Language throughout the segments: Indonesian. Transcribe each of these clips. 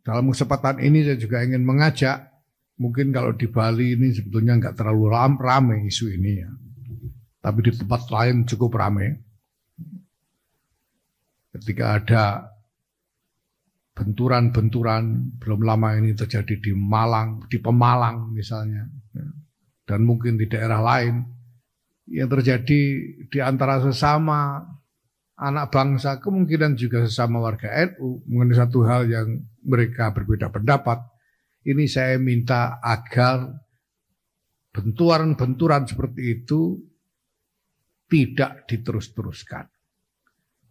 dalam kesempatan ini saya juga ingin mengajak, mungkin kalau di Bali ini sebetulnya nggak terlalu ramai isu ini ya, tapi di tempat lain cukup ramai. Ketika ada benturan-benturan, belum lama ini terjadi di Malang, di Pemalang misalnya, dan mungkin di daerah lain, yang terjadi di antara sesama anak bangsa, kemungkinan juga sesama warga NU, mengenai satu hal yang mereka berbeda pendapat. Ini saya minta agar benturan-benturan seperti itu tidak diterus-teruskan.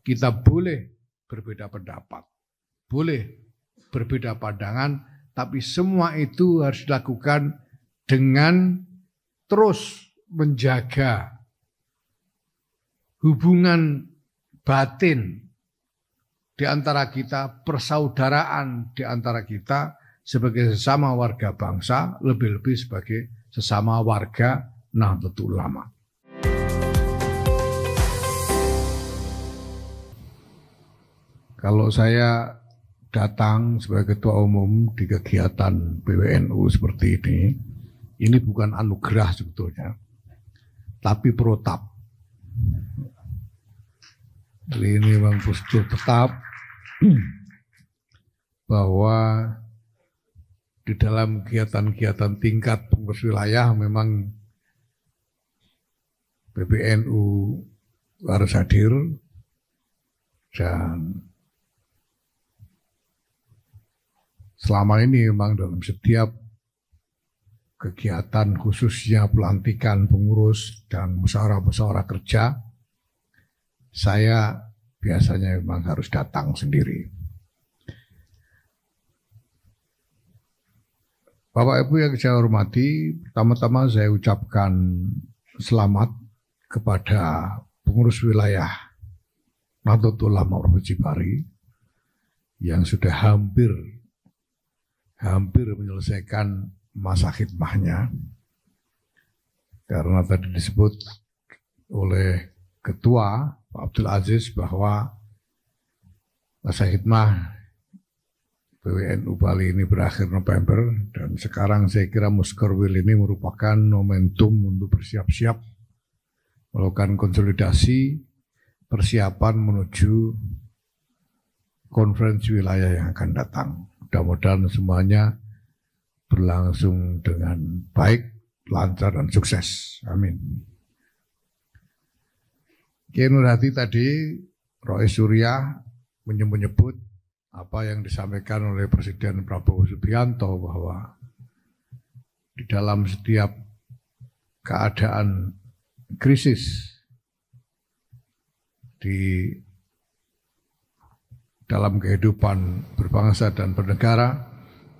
Kita boleh berbeda pendapat, boleh berbeda pandangan, tapi semua itu harus dilakukan dengan terus menjaga hubungan batin di antara kita, persaudaraan di antara kita sebagai sesama warga bangsa, lebih-lebih sebagai sesama warga Nahdlatul Ulama. Kalau saya datang sebagai ketua umum di kegiatan PWNU seperti ini bukan anugerah sebetulnya, tapi protap. Jadi ini memang prosedur tetap bahwa di dalam kegiatan-kegiatan tingkat pengurus wilayah memang PBNU harus hadir, dan selama ini memang dalam setiap kegiatan khususnya pelantikan pengurus dan musyawarah-musyawarah kerja, saya biasanya memang harus datang sendiri. Bapak Ibu yang saya hormati, pertama-tama saya ucapkan selamat kepada pengurus wilayah Nahdlatul Ulama Provinsi Bali yang sudah hampir menyelesaikan masa khidmahnya, karena tadi disebut oleh Ketua Pak Abdul Aziz bahwa masa khidmah PWNU Bali ini berakhir November, dan sekarang saya kira Muskerwil ini merupakan momentum untuk bersiap-siap melakukan konsolidasi persiapan menuju konferensi wilayah yang akan datang. Mudah-mudahan semuanya berlangsung dengan baik, lancar, dan sukses. Amin. Kiai Nur Hadi tadi, Roy Surya menyebut apa yang disampaikan oleh Presiden Prabowo Subianto, bahwa di dalam setiap keadaan krisis di dalam kehidupan berbangsa dan bernegara,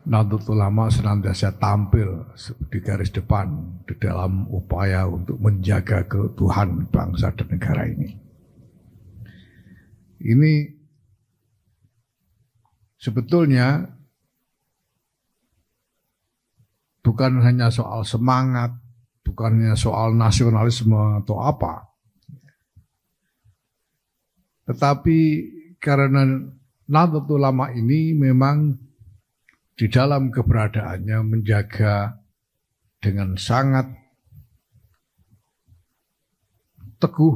Nahdlatul Ulama senantiasa tampil di garis depan di dalam upaya untuk menjaga keutuhan bangsa dan negara ini. Ini sebetulnya bukan hanya soal semangat, bukan hanya soal nasionalisme atau apa, tetapi karena Nahdlatul Ulama ini memang di dalam keberadaannya menjaga dengan sangat teguh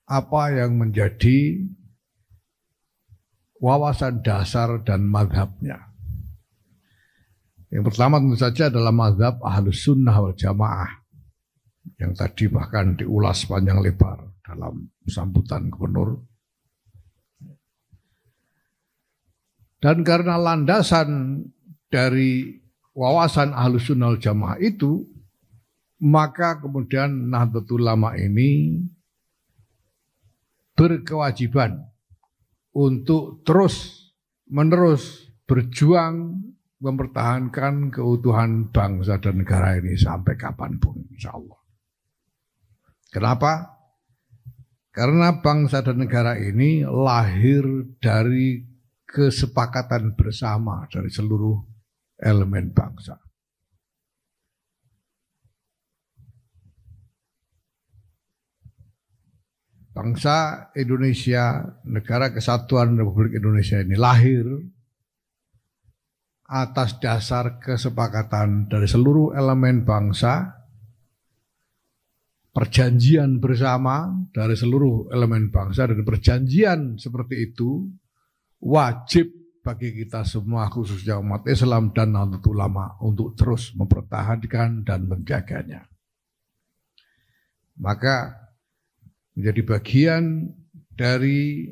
apa yang menjadi wawasan dasar dan mazhabnya. Yang pertama tentu saja adalah mazhab Ahlus Sunnah wal Jamaah, yang tadi bahkan diulas panjang lebar dalam sambutan gubernur. Dan karena landasan dari wawasan Ahlus Sunnah wal Jamaah itu, maka kemudian Nahdlatul Ulama ini berkewajiban untuk terus-menerus berjuang mempertahankan keutuhan bangsa dan negara ini sampai kapanpun, insya Allah. Kenapa? Karena bangsa dan negara ini lahir dari kesepakatan bersama dari seluruh elemen bangsa. Bangsa Indonesia, Negara Kesatuan Republik Indonesia ini lahir atas dasar kesepakatan dari seluruh elemen bangsa, perjanjian bersama dari seluruh elemen bangsa, dan perjanjian seperti itu wajib bagi kita semua khususnya umat Islam dan Nahdlatul Ulama untuk terus mempertahankan dan menjaganya. Maka menjadi bagian dari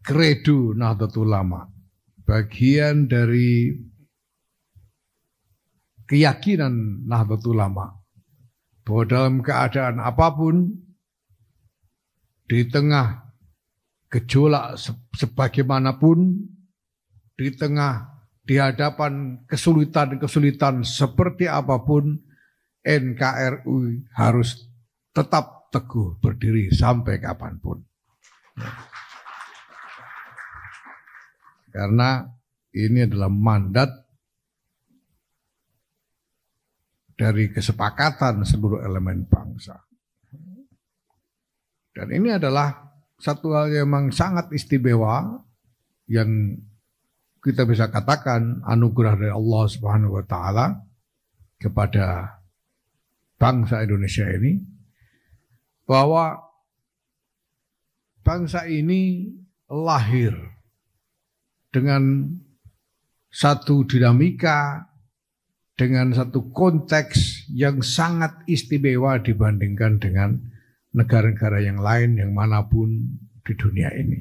kredo Nahdlatul Ulama, bagian dari keyakinan Nahdlatul Ulama bahwa dalam keadaan apapun, di tengah gejolak sebagaimanapun, di hadapan kesulitan-kesulitan seperti apapun, NKRI harus tetap teguh berdiri sampai kapanpun. Karena ini adalah mandat dari kesepakatan seluruh elemen bangsa. Dan ini adalah satu hal yang memang sangat istimewa yang kita bisa katakan anugerah dari Allah Subhanahu wa taala kepada bangsa Indonesia ini, bahwa bangsa ini lahir dengan satu dinamika, dengan satu konteks yang sangat istimewa dibandingkan dengan negara-negara yang lain yang manapun di dunia ini.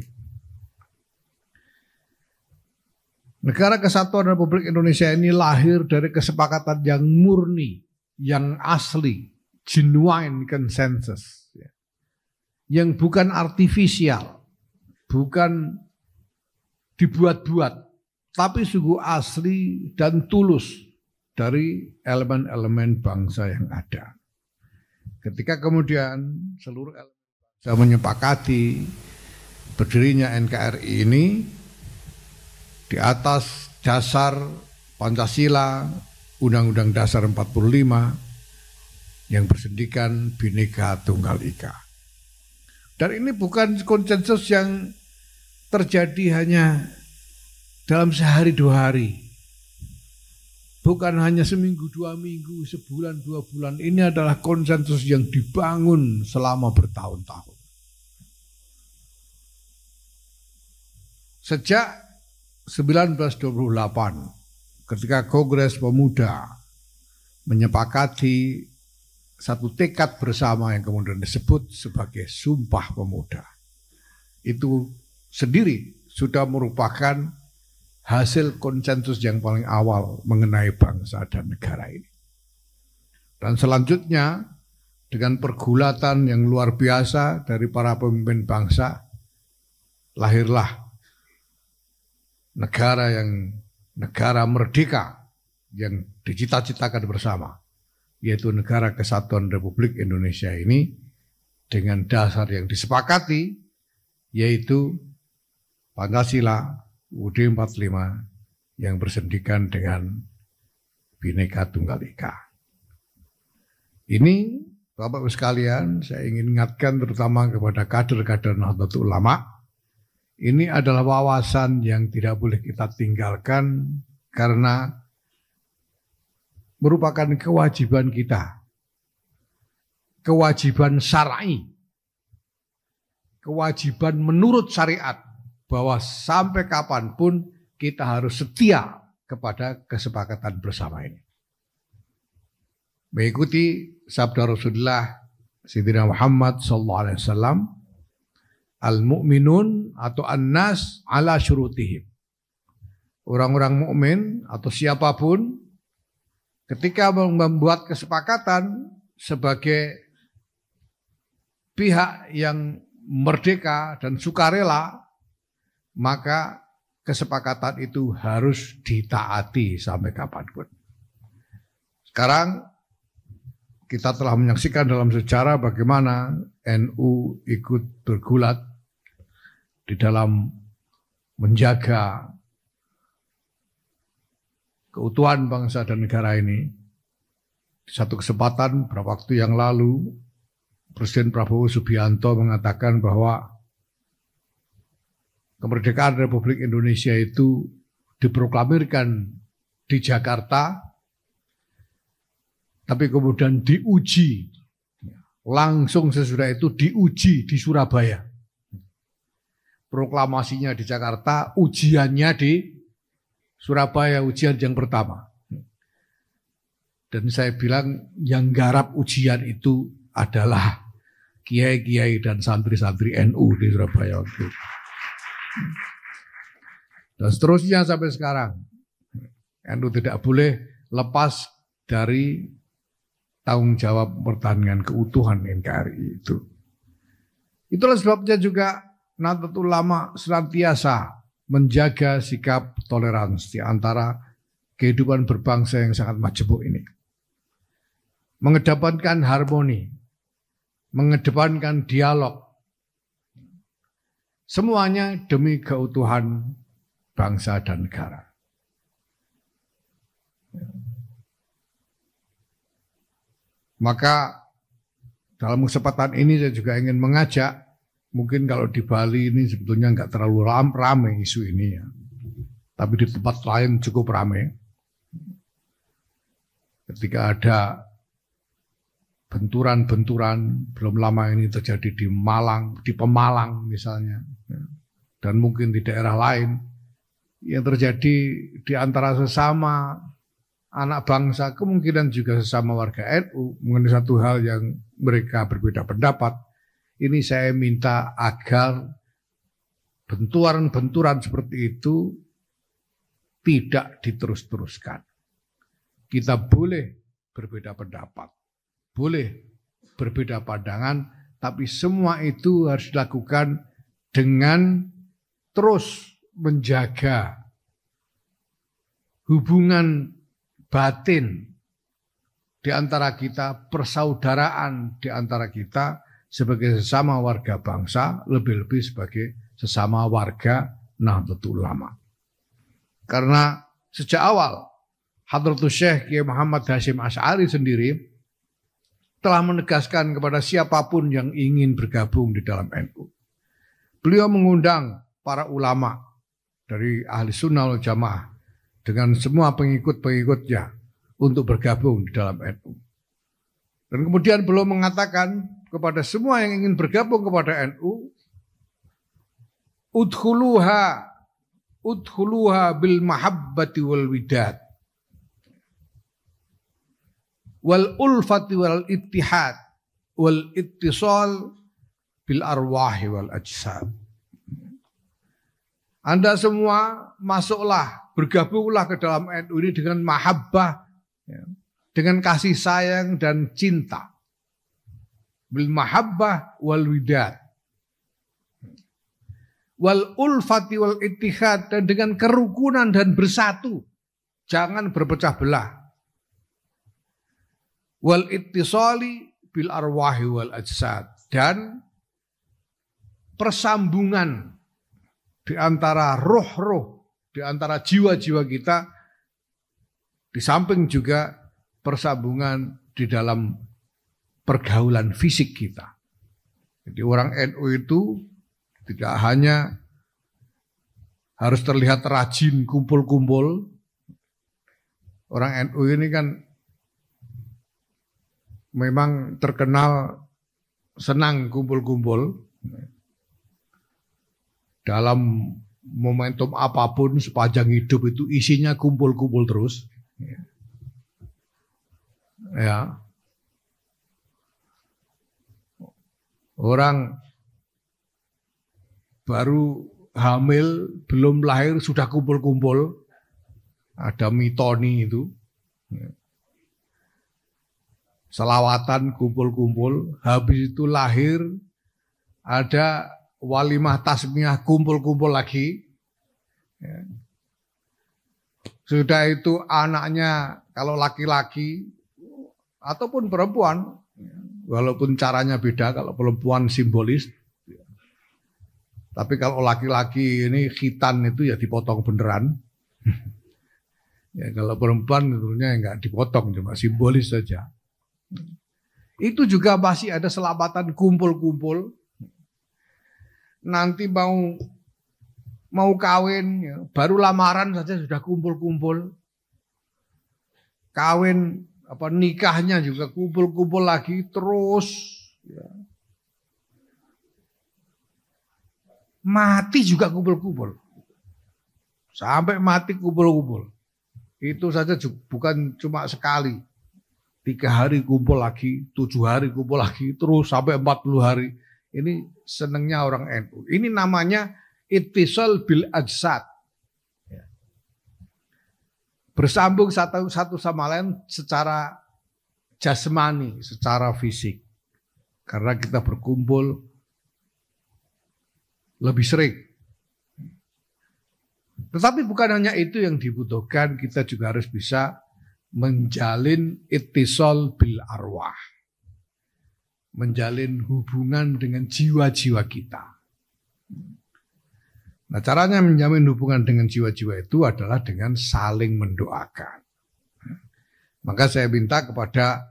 Negara Kesatuan Republik Indonesia ini lahir dari kesepakatan yang murni, yang asli, genuine consensus, yang bukan artifisial, bukan dibuat-buat, tapi sungguh asli dan tulus dari elemen-elemen bangsa yang ada. Ketika kemudian seluruh elemen bangsa menyepakati berdirinya NKRI ini di atas dasar Pancasila, Undang-Undang Dasar 45 yang bersendikan Bhinneka Tunggal Ika. Dan ini bukan konsensus yang terjadi hanya dalam sehari dua hari, bukan hanya seminggu dua minggu, sebulan dua bulan. Ini adalah konsensus yang dibangun selama bertahun-tahun. Sejak 1928, ketika Kongres Pemuda menyepakati satu tekad bersama yang kemudian disebut sebagai Sumpah Pemuda, itu sendiri sudah merupakan hasil konsensus yang paling awal mengenai bangsa dan negara ini. Dan selanjutnya dengan pergulatan yang luar biasa dari para pemimpin bangsa, lahirlah negara merdeka yang dicita-citakan bersama, yaitu Negara Kesatuan Republik Indonesia ini, dengan dasar yang disepakati, yaitu Pancasila UUD 45 yang bersendikan dengan Bhinneka Tunggal Ika. Ini Bapak-Ibu sekalian, saya ingin ingatkan terutama kepada kader-kader Nahdlatul Ulama, ini adalah wawasan yang tidak boleh kita tinggalkan karena merupakan kewajiban kita, kewajiban syar'i, kewajiban menurut syariat, bahwa sampai kapanpun kita harus setia kepada kesepakatan bersama ini. Mengikuti sabda Rasulullah Sayyidina Muhammad SAW, al-mu'minun atau an-nas ala syurutihim. Orang-orang mukmin atau siapapun ketika membuat kesepakatan sebagai pihak yang merdeka dan sukarela, maka kesepakatan itu harus ditaati sampai kapanpun. Sekarang kita telah menyaksikan dalam sejarah bagaimana NU ikut bergulat di dalam menjaga keutuhan bangsa dan negara ini. Di satu kesempatan beberapa waktu yang lalu, Presiden Prabowo Subianto mengatakan bahwa kemerdekaan Republik Indonesia itu diproklamirkan di Jakarta, tapi kemudian diuji, langsung sesudah itu diuji di Surabaya. Proklamasinya di Jakarta, ujiannya di Surabaya, ujian yang pertama. Dan saya bilang yang garap ujian itu adalah kiai-kiai dan santri-santri NU di Surabaya waktu itu. Dan seterusnya sampai sekarang. NU tidak boleh lepas dari tanggung jawab mempertahankan keutuhan NKRI itu. Itulah sebabnya juga Nahdlatul Ulama senantiasa menjaga sikap toleransi di antara kehidupan berbangsa yang sangat majemuk ini. Mengedepankan harmoni, mengedepankan dialog. Semuanya demi keutuhan bangsa dan negara. Maka dalam kesempatan ini saya juga ingin mengajak, mungkin kalau di Bali ini sebetulnya nggak terlalu ramai isu ini ya, tapi di tempat lain cukup ramai. Ketika ada benturan-benturan, belum lama ini terjadi di Malang, di Pemalang misalnya, dan mungkin di daerah lain, yang terjadi di antara sesama anak bangsa, kemungkinan juga sesama warga NU mengenai satu hal yang mereka berbeda pendapat. Ini saya minta agar benturan-benturan seperti itu tidak diterus-teruskan. Kita boleh berbeda pendapat, boleh berbeda pandangan, tapi semua itu harus dilakukan dengan terus menjaga hubungan batin di antara kita, persaudaraan di antara kita sebagai sesama warga bangsa, lebih-lebih sebagai sesama warga Nahdlatul Ulama. Karena sejak awal Hadratus Syekh Kiai Muhammad Hasyim Asy'ari sendiri telah menegaskan kepada siapapun yang ingin bergabung di dalam NU. Beliau mengundang para ulama dari Ahli Sunnah wal Jamaah dengan semua pengikut-pengikutnya untuk bergabung di dalam NU. Dan kemudian beliau mengatakan kepada semua yang ingin bergabung kepada NU, udkhuluha bil mahabbati wal widad wal ulfati wal ittihad wal ittisal bil arwahi wal ajsad. Anda semua masuklah, bergabunglah ke dalam NU ini dengan mahabbah, dengan kasih sayang dan cinta. Bil mahabbah wal widad wal ulfati wal ittihad, dan dengan kerukunan dan bersatu, jangan berpecah belah. Wal ittisali bil arwahi wal ajsad, dan persambungan di antara roh-roh, di antara jiwa-jiwa kita, di samping juga persambungan di dalam pergaulan fisik kita. Jadi orang NU itu tidak hanya harus terlihat rajin kumpul-kumpul. Orang NU ini kan memang terkenal senang kumpul-kumpul. Dalam momentum apapun sepanjang hidup itu isinya kumpul-kumpul terus. Ya. Orang baru hamil, belum lahir sudah kumpul-kumpul. Ada mitoni itu. Selawatan kumpul-kumpul. Habis itu lahir, ada walimah tasmiyah kumpul-kumpul lagi. Sudah itu anaknya kalau laki-laki ataupun perempuan, walaupun caranya beda, kalau perempuan simbolis, tapi kalau laki-laki ini khitan itu ya dipotong beneran. Ya kalau perempuan tentunya enggak dipotong, cuma simbolis saja. Itu juga masih ada selamatan kumpul-kumpul. Nanti mau mau kawin, ya, baru lamaran saja sudah kumpul-kumpul. Kawin nikahnya juga kumpul-kumpul lagi terus. Ya. Mati juga kumpul-kumpul. Sampai mati kumpul-kumpul. Itu saja bukan cuma sekali. 3 hari kumpul lagi, 7 hari kumpul lagi, terus sampai 40 hari. Ini senengnya orang NU. Ini namanya ittisal bil ajsad. Bersambung satu sama lain secara jasmani, secara fisik. Karena kita berkumpul lebih sering. Tetapi bukan hanya itu yang dibutuhkan, kita juga harus bisa menjalin ittisal bil arwah. Menjalin hubungan dengan jiwa-jiwa kita. Nah, caranya menjamin hubungan dengan jiwa-jiwa itu adalah dengan saling mendoakan. Maka saya minta kepada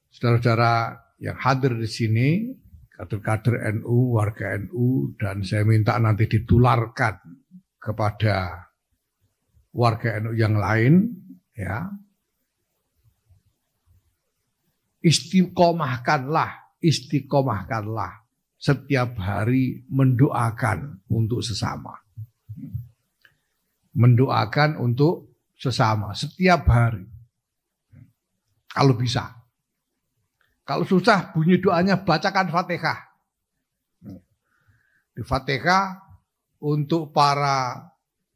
saudara-saudara yang hadir di sini, kader-kader NU, warga NU, dan saya minta nanti ditularkan kepada warga NU yang lain, ya. Istiqomahkanlah setiap hari mendoakan untuk sesama. Mendoakan untuk sesama setiap hari. Kalau bisa. Kalau susah bunyi doanya bacakan Fatihah. Di Fatihah untuk para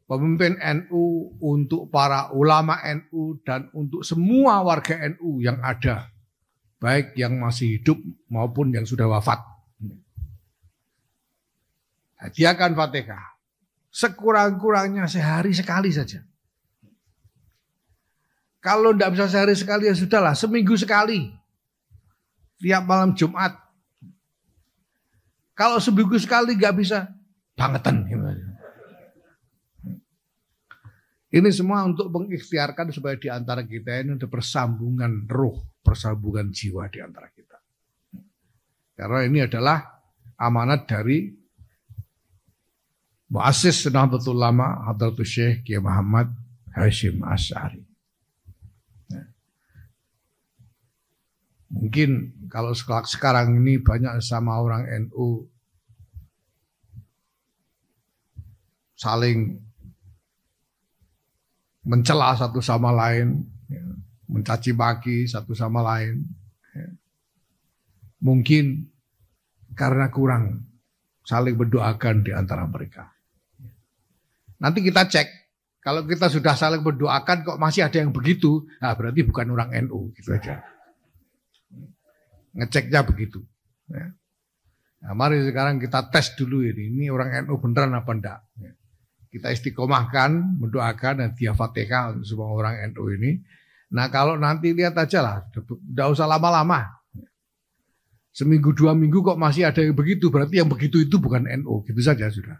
pemimpin NU, untuk para ulama NU, dan untuk semua warga NU yang ada. Baik yang masih hidup maupun yang sudah wafat. Hadiahkan Fatihah. Sekurang-kurangnya sehari sekali saja. Kalau tidak bisa sehari sekali ya sudahlah, seminggu sekali. Tiap malam Jumat. Kalau seminggu sekali nggak bisa, bangetan. Ini semua untuk mengikhtiarkan supaya di antara kita ini ada persambungan roh, persambungan jiwa di antara kita. Karena ini adalah amanat dari Muassis Nahdlatul Ulama Hadratus Syekh Kiai Muhammad Hasyim Asy'ari. Mungkin kalau sekarang ini banyak sama orang NU saling mencela satu sama lain, mencaci maki satu sama lain. Mungkin karena kurang saling berdoakan di antara mereka. Nanti kita cek, kalau kita sudah saling berdoakan kok masih ada yang begitu, nah berarti bukan orang NU, gitu aja. Ngeceknya begitu. Nah, mari sekarang kita tes dulu ini orang NU beneran apa enggak. Kita istiqomahkan, mendoakan dan dia Fatihah untuk semua orang NU ini. Nah kalau nanti lihat aja lah, tidak usah lama-lama. Seminggu 2 minggu kok masih ada yang begitu, berarti yang begitu itu bukan NU, gitu saja sudah.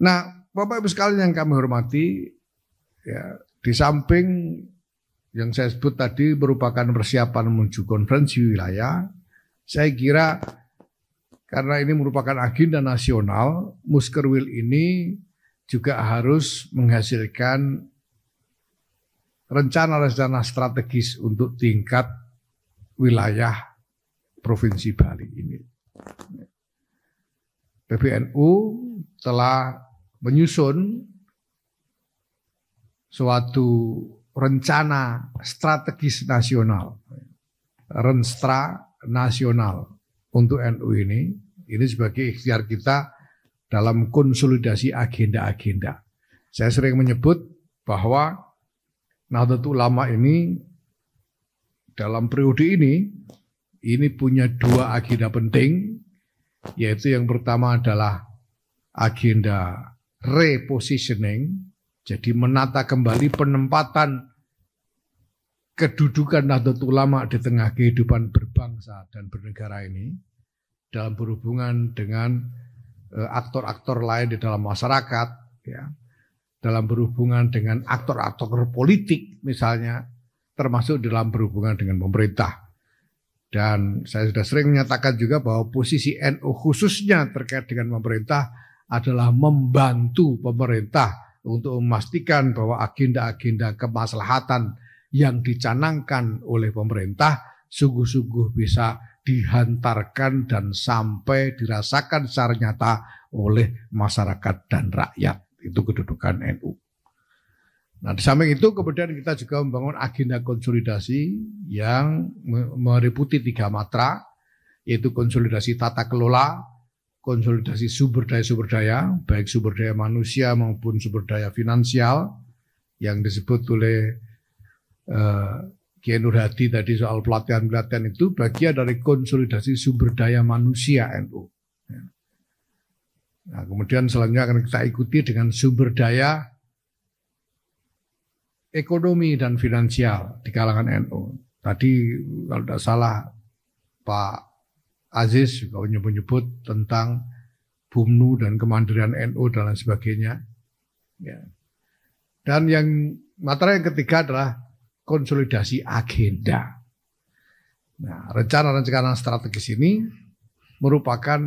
Nah, Bapak Ibu sekalian yang kami hormati, ya, di samping yang saya sebut tadi merupakan persiapan menuju konferensi wilayah, saya kira karena ini merupakan agenda nasional, Muskerwil ini juga harus menghasilkan rencana-rencana strategis untuk tingkat wilayah Provinsi Bali ini. PBNU telah menyusun suatu rencana strategis nasional, Renstra nasional untuk NU ini sebagai ikhtiar kita dalam konsolidasi agenda-agenda. Saya sering menyebut bahwa Nahdlatul Ulama ini dalam periode ini punya 2 agenda penting, yaitu yang pertama adalah agenda repositioning, jadi menata kembali penempatan kedudukan Nahdlatul Ulama di tengah kehidupan berbangsa dan bernegara ini dalam berhubungan dengan aktor-aktor lain di dalam masyarakat, ya, dalam berhubungan dengan aktor-aktor politik misalnya, termasuk dalam berhubungan dengan pemerintah. Dan saya sudah sering menyatakan juga bahwa posisi NU khususnya terkait dengan pemerintah adalah membantu pemerintah untuk memastikan bahwa agenda-agenda kemaslahatan yang dicanangkan oleh pemerintah sungguh-sungguh bisa dihantarkan dan sampai dirasakan secara nyata oleh masyarakat dan rakyat. Itu kedudukan NU. Nah, di samping itu kemudian kita juga membangun agenda konsolidasi yang meliputi 3 matra, yaitu konsolidasi tata kelola, konsolidasi sumber daya, baik sumber daya manusia maupun sumber daya finansial, yang disebut oleh Kiai Nur Hadi tadi soal pelatihan-pelatihan itu bagian dari konsolidasi sumber daya manusia NU. Nah, kemudian selanjutnya akan kita ikuti dengan sumber daya ekonomi dan finansial di kalangan NU. Tadi kalau tidak salah Pak Aziz juga menyebut tentang BUMNU dan kemandirian NU dan lain sebagainya. Ya. Dan yang matra yang ketiga adalah konsolidasi agenda. Nah, rencana-rencana strategis ini merupakan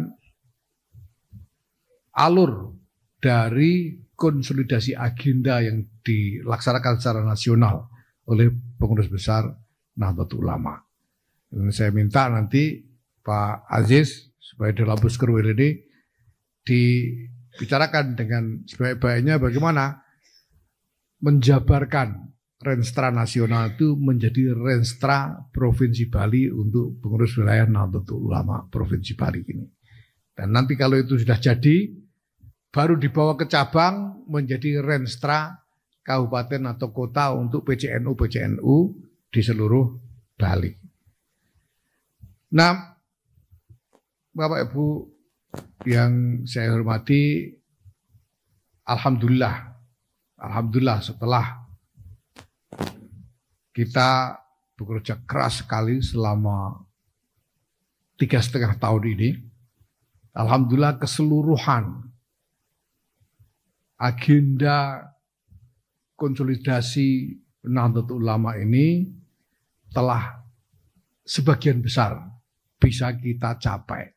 alur dari konsolidasi agenda yang dilaksanakan secara nasional oleh pengurus besar Nahdlatul Ulama. Dan saya minta nanti Pak Aziz supaya dalam Buskerwil ini dibicarakan dengan sebaik-baiknya bagaimana menjabarkan Renstra nasional itu menjadi Renstra Provinsi Bali untuk pengurus wilayah Nahdlatul Ulama Provinsi Bali ini. Dan nanti kalau itu sudah jadi, baru dibawa ke cabang menjadi Renstra kabupaten atau kota untuk PCNU di seluruh Bali. Nah, Bapak Ibu yang saya hormati, Alhamdulillah setelah kita bekerja keras sekali selama 3,5 tahun ini, Alhamdulillah keseluruhan agenda konsolidasi Nahdlatul Ulama ini telah sebagian besar bisa kita capai.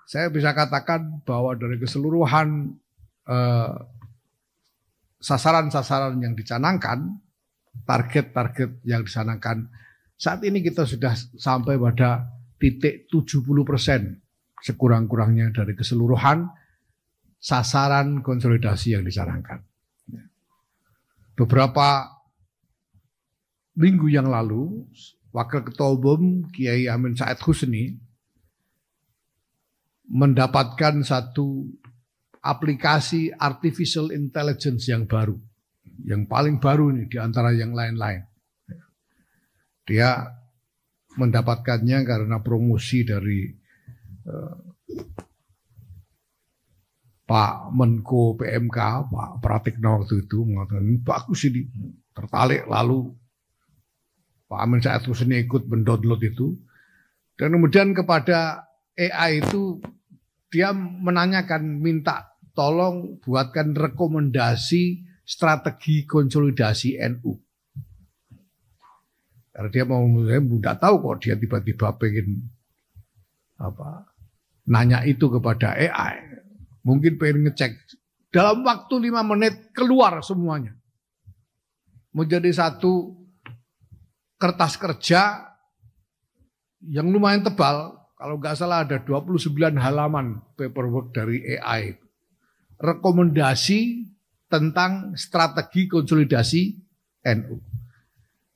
Saya bisa katakan bahwa dari keseluruhan sasaran-sasaran yang dicanangkan, target-target yang dicanangkan, saat ini kita sudah sampai pada titik 70% sekurang-kurangnya dari keseluruhan sasaran konsolidasi yang dicanangkan. Beberapa minggu yang lalu, Wakil Ketua Umum Kiai Amin Said Husni mendapatkan satu aplikasi artificial intelligence yang baru, yang paling baru ini di antara yang lain-lain. Dia mendapatkannya karena promosi dari Pak Menko PMK, Pak Pratikno waktu itu mengatakan bagus ini, tertarik, lalu Pak Amin Said Husni ikut mendownload itu, dan kemudian kepada AI itu dia menanyakan, minta tolong buatkan rekomendasi strategi konsolidasi NU. Karena dia mau, saya tidak tahu kok dia tiba-tiba pengen nanya itu kepada AI. Mungkin pengen ngecek. Dalam waktu 5 menit keluar semuanya. Menjadi satu kertas kerja yang lumayan tebal. Kalau nggak salah ada 29 halaman paperwork dari AI. Rekomendasi tentang strategi konsolidasi NU.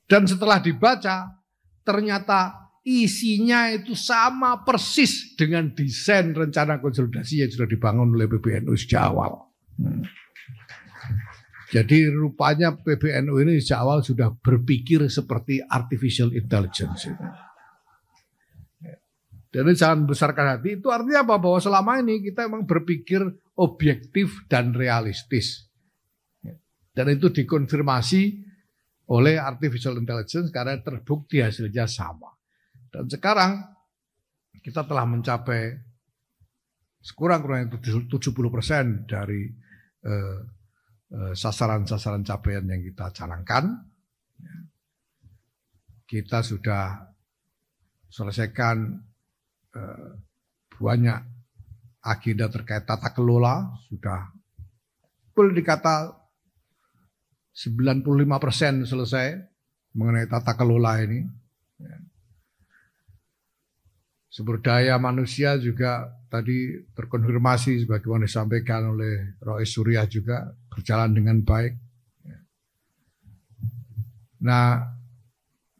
Dan setelah dibaca, ternyata isinya itu sama persis dengan desain rencana konsolidasi yang sudah dibangun oleh PBNU sejak awal. Jadi rupanya PBNU ini sejak awal sudah berpikir seperti artificial intelligence. Dan jangan besarkan hati, itu artinya apa? Bahwa selama ini kita memang berpikir objektif dan realistis. Dan itu dikonfirmasi oleh artificial intelligence karena terbukti hasilnya sama. Dan sekarang kita telah mencapai sekurang-kurangnya 70% dari sasaran-sasaran capaian yang kita canangkan. Kita sudah selesaikan banyak agenda terkait tata kelola, sudah boleh dikata 95% selesai mengenai tata kelola ini. Sumber daya manusia juga tadi terkonfirmasi sebagaimana disampaikan oleh Rois Surya juga berjalan dengan baik. Nah,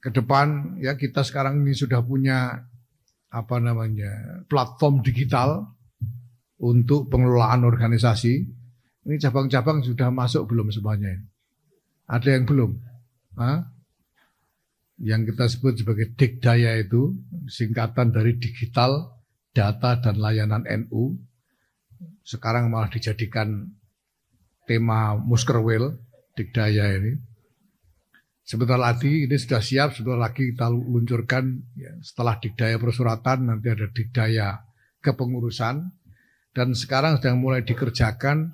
ke depan ya kita sekarang ini sudah punya platform digital untuk pengelolaan organisasi. Ini cabang-cabang sudah masuk belum semuanya? Ada yang belum? Yang kita sebut sebagai Dikdaya itu singkatan dari digital, data dan layanan NU. Sekarang malah dijadikan tema Muskerwil Dikdaya ini. Sebentar lagi ini sudah siap, sebentar lagi kita luncurkan ya, setelah Dikdaya persuratan nanti ada Dikdaya kepengurusan dan sekarang sedang mulai dikerjakan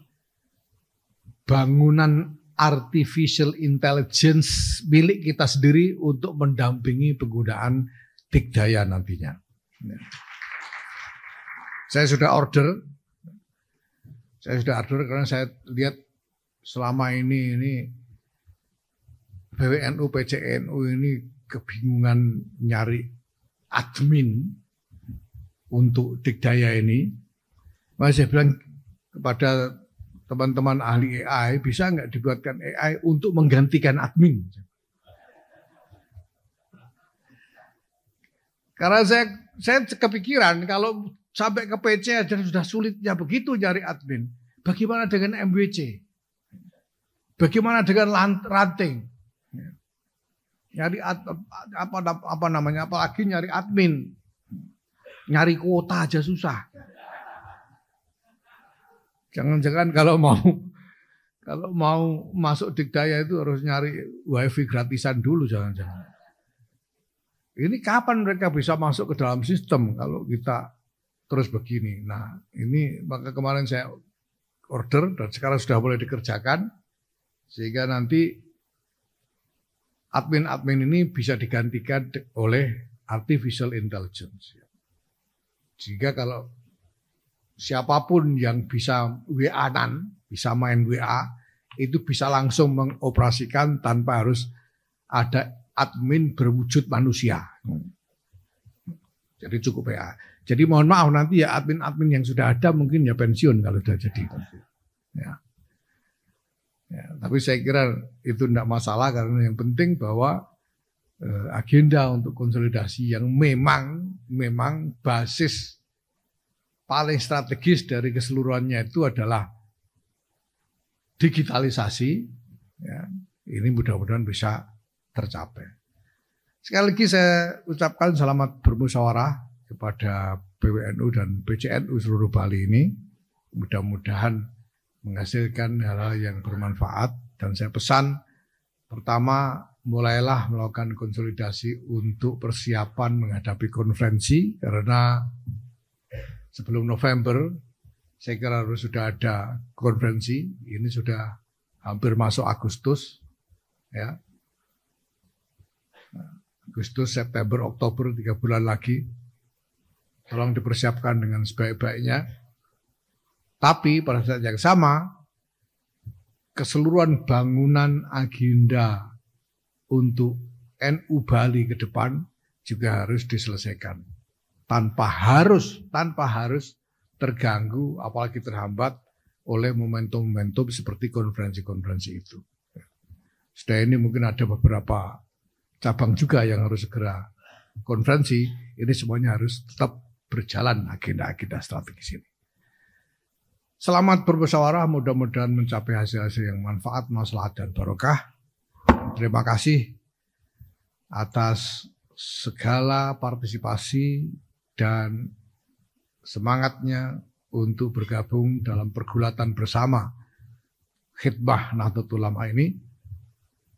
bangunan artificial intelligence milik kita sendiri untuk mendampingi penggunaan Dikdaya nantinya. Saya sudah order karena saya lihat selama ini PWNU, PCNU ini kebingungan nyari admin untuk Dikdaya ini. Mas saya bilang kepada teman-teman ahli AI, bisa nggak dibuatkan AI untuk menggantikan admin? Karena saya kepikiran kalau sampai ke PC aja sudah sulitnya begitu nyari admin. Bagaimana dengan MWC? Bagaimana dengan ranting? Nyari apalagi nyari admin. Nyari kuota aja susah. Jangan-jangan kalau mau masuk Dikdaya itu harus nyari wifi gratisan dulu, jangan-jangan. Ini kapan mereka bisa masuk ke dalam sistem kalau kita terus begini? Nah, ini maka kemarin saya order dan sekarang sudah boleh dikerjakan sehingga nanti admin-admin ini bisa digantikan oleh artificial intelligence. Sehingga kalau siapapun yang bisa WA-an, bisa main WA, itu bisa langsung mengoperasikan tanpa harus ada admin berwujud manusia. Jadi cukup WA. Jadi mohon maaf nanti ya admin-admin yang sudah ada mungkin ya pensiun kalau sudah jadi. Ya. Ya, tapi saya kira itu tidak masalah karena yang penting bahwa agenda untuk konsolidasi yang memang basis paling strategis dari keseluruhannya itu adalah digitalisasi. Ya, ini mudah-mudahan bisa tercapai. Sekali lagi saya ucapkan selamat bermusyawarah kepada PWNU dan PCNU seluruh Bali ini. Mudah-mudahan menghasilkan hal-hal yang bermanfaat dan saya pesan pertama mulailah melakukan konsolidasi untuk persiapan menghadapi konferensi karena sebelum November, saya kira harus sudah ada konferensi. Ini sudah hampir masuk Agustus, ya. Agustus, September, Oktober, 3 bulan lagi. Tolong dipersiapkan dengan sebaik-baiknya. Tapi pada saat yang sama, keseluruhan bangunan agenda untuk NU Bali ke depan juga harus diselesaikan. Tanpa harus terganggu apalagi terhambat oleh momentum-momentum seperti konferensi-konferensi itu. Setelah ini mungkin ada beberapa cabang juga yang harus segera konferensi, ini semuanya harus tetap berjalan agenda-agenda strategis ini. Selamat bermusyawarah, mudah-mudahan mencapai hasil-hasil yang manfaat, maslahat dan barokah. Terima kasih atas segala partisipasi dan semangatnya untuk bergabung dalam pergulatan bersama khidmah Nahdlatul Ulama ini.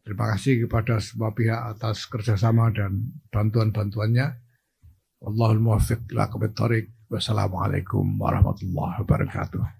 Terima kasih kepada semua pihak atas kerjasama dan bantuan-bantuannya. Wallahul muwaffiq ila aqwamit thoriq. Wassalamualaikum warahmatullahi wabarakatuh.